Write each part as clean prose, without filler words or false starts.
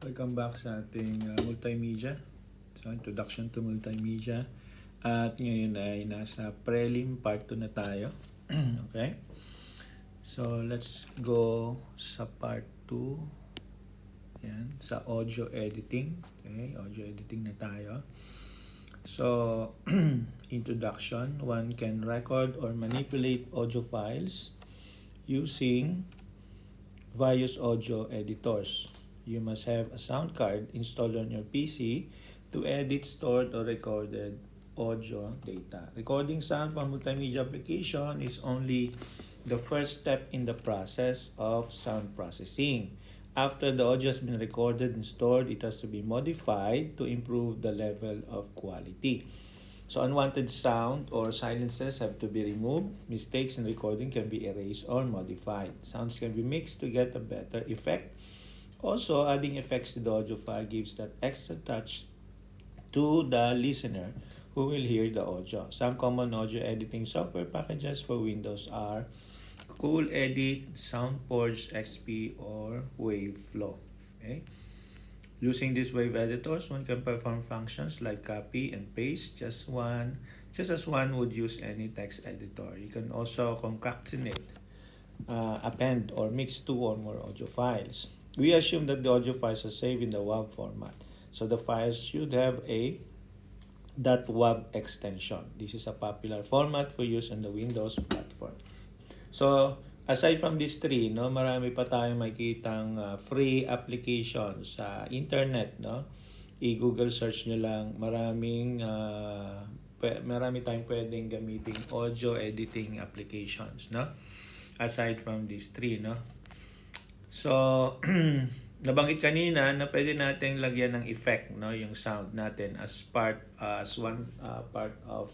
Welcome back sa ating multimedia. So, introduction to multimedia. At ngayon ay nasa Prelim part 2 na tayo. Okay? So, let's go sa part 2. Yan, sa audio editing. Okay, audio editing na tayo. So, introduction. One can record or manipulate audio files using various audio editors. You must have a sound card installed on your PC to edit stored or recorded audio data. Recording sound from multimedia application is only the first step in the process of sound processing. After the audio has been recorded and stored, it has to be modified to improve the level of quality. So unwanted sound or silences have to be removed. Mistakes in recording can be erased or modified. Sounds can be mixed to get a better effect. Also, adding effects to the audio file gives that extra touch to the listener who will hear the audio. Some common audio editing software packages for Windows are Cool Edit, SoundForge XP, or Waveflow. Okay? Using these wave editors, one can perform functions like copy and paste just as one would use any text editor. You can also concatenate, append, or mix two or more audio files. We assume that the audio files are saved in the WAV format. So the files should have a .wav extension. This is a popular format for use on the Windows platform. So, aside from these three, no, marami pa tayong makikitang free application sa internet, no? I-Google search nyo lang, marami tayong pwedeng gamiting audio editing applications, no? Aside from these three, no? So, nabanggit kanina na pwede nating lagyan ng effect, no, yung sound natin as one part of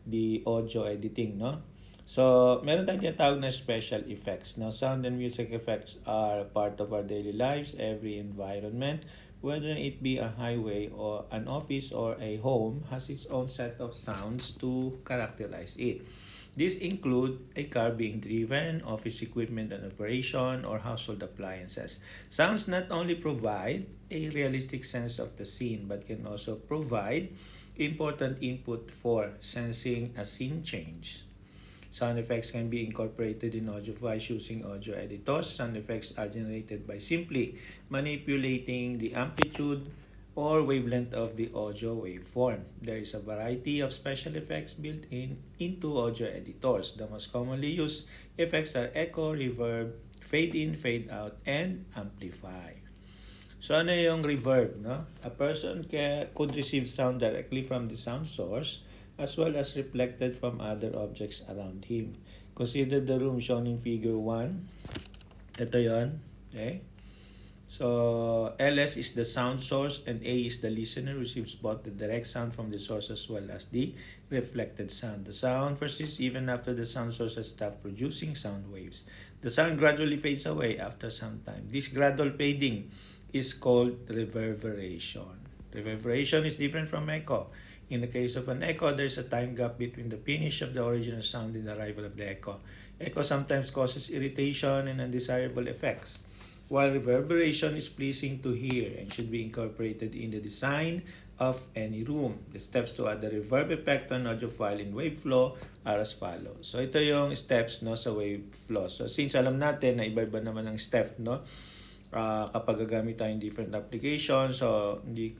the audio editing, no? So, meron tayong tinatawag na special effects. Now, sound and music effects are part of our daily lives, every environment, whether it be a highway or an office or a home, has its own set of sounds to characterize it. These include a car being driven, office equipment and operation, or household appliances. Sounds not only provide a realistic sense of the scene, but can also provide important input for sensing a scene change. Sound effects can be incorporated in audio files using audio editors. Sound effects are generated by simply manipulating the amplitude or wavelength of the audio waveform. There is a variety of special effects built into audio editors. The most commonly used effects are echo, reverb, fade in, fade out, and amplify. So ano yung reverb, no? A person could receive sound directly from the sound source as well as reflected from other objects around him. Consider the room shown in figure 1. Ito yon, okay? So, LS is the sound source and A is the listener, receives both the direct sound from the source as well as the reflected sound. The sound persists even after the sound source has stopped producing sound waves. The sound gradually fades away after some time. This gradual fading is called reverberation. Reverberation is different from echo. In the case of an echo, there's a time gap between the finish of the original sound and the arrival of the echo. Echo sometimes causes irritation and undesirable effects, while reverberation is pleasing to hear and should be incorporated in the design of any room. The steps to add the reverb effect on audio file in Waveflow are as follows. So ito yung steps, no, sa Waveflow. So since alam natin na iba-iba naman ang step, no, kapag gagamit tayong different application, so hindi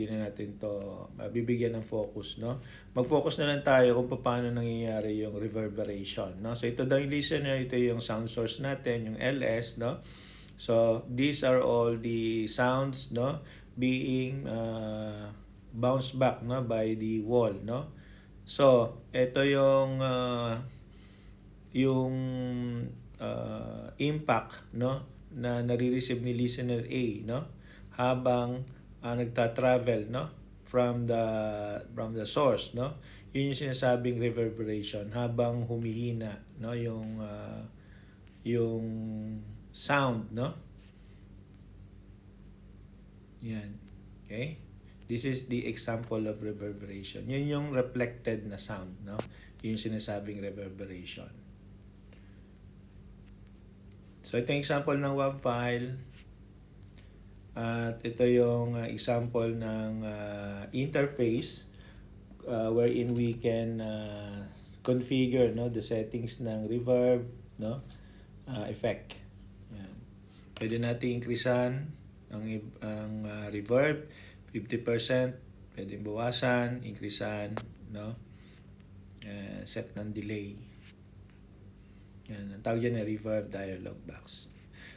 na natin to bibigyan ng focus, no. Mag-focus na lang tayo kung paano nangyayari yung reverberation, no. So ito daw yung listener, ito yung sound source natin, yung LS, no. So these are all the sounds, no, being bounced back, no, by the wall, no. So ito yung impact, no, na nare-receive ni listener A, no, habang nagta-travel, no, from the source, no. Yun yung sinasabing reverberation habang humihina, no, yung sound, no. Yan. Okay? This is the example of reverberation. Yun yung reflected na sound, no. Yun yung sinasabing reverberation. So ito yung example ng WAV file. At ito yung example ng interface wherein we can configure the settings ng reverb, effect. Yan. Pwede natin increasean ang reverb 50%, pwedeng bawasan, increasean, set ng delay. Yan, ang tawag dyan na reverb dialog box.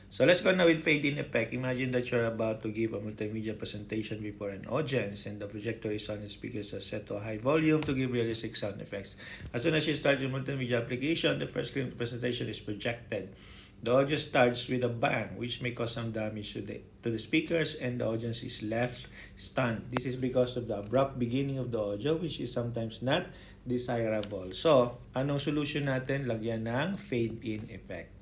So let's go now with fade-in effect. Imagine that you're about to give a multimedia presentation before an audience and the projector is on, and speakers are set to a high volume to give realistic sound effects. As soon as you start your multimedia application, the first screen of the presentation is projected. The audio starts with a bang, which may cause some damage to the speakers, and the audience is left stunned. This is because of the abrupt beginning of the audio, which is sometimes not desirable. So, anong solution natin? Lagyan ng fade-in effect.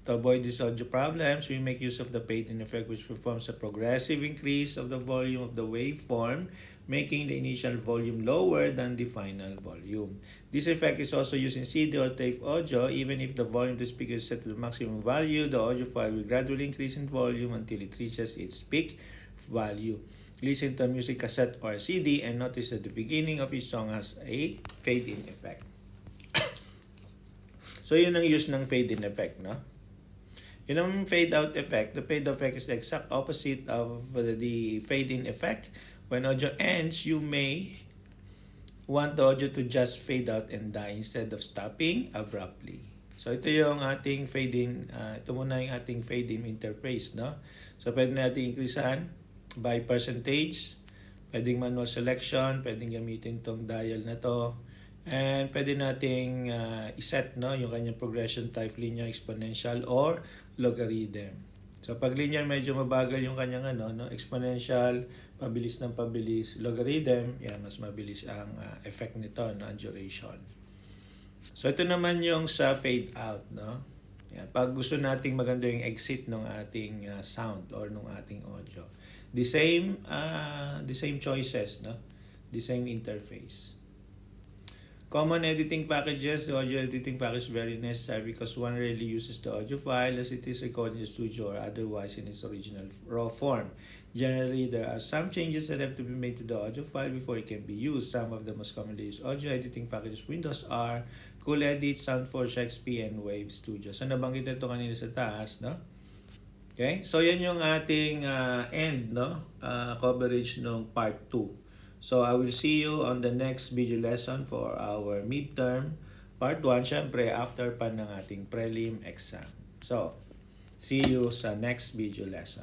To avoid these audio problems, we make use of the fade-in effect, which performs a progressive increase of the volume of the waveform, making the initial volume lower than the final volume. This effect is also used in CD or tape audio. Even if the volume of the speaker is set to the maximum value, the audio file will gradually increase in volume until it reaches its peak value. Listen to a music cassette or CD and notice that the beginning of each song has a fade-in effect. So, yun ang use ng fade-in effect, Yun ang fade-out effect. The fade-out effect is the exact opposite of the fade-in effect. When audio ends, you may want the audio to just fade out and die instead of stopping abruptly. So, ito yung ating fade-in. Ito muna yung ating fade-in interface, So, pwede natin increasean by percentage. Pwedeng manual selection. Pwedeng gamitin tong dial na to. And pwede nating iset yung kanyang progression type, linear, exponential, or logarithm. So pag linear, medyo mabagal yung kanyang exponential, pabilis ng pabilis, logarithm, yan, mas mabilis ang effect nito, ang duration. So ito naman yung sa fade out, Yan, pag gusto nating maganda yung exit ng ating sound or ng ating audio. The same choices, The same interface. Common editing packages. The audio editing package is very necessary because one rarely uses the audio file as it is recorded in the studio or otherwise in its original raw form. Generally, there are some changes that have to be made to the audio file before it can be used. Some of the most commonly used audio editing packages Windows are Cool Edit, Soundforge XP, and Wave Studio. So, nabanggit ito kanina sa taas, Okay? So, yan yung ating end, coverage ng part 2. So, I will see you on the next video lesson for our midterm part 1, syempre after pa ng ating prelim exam. So, see you sa next video lesson.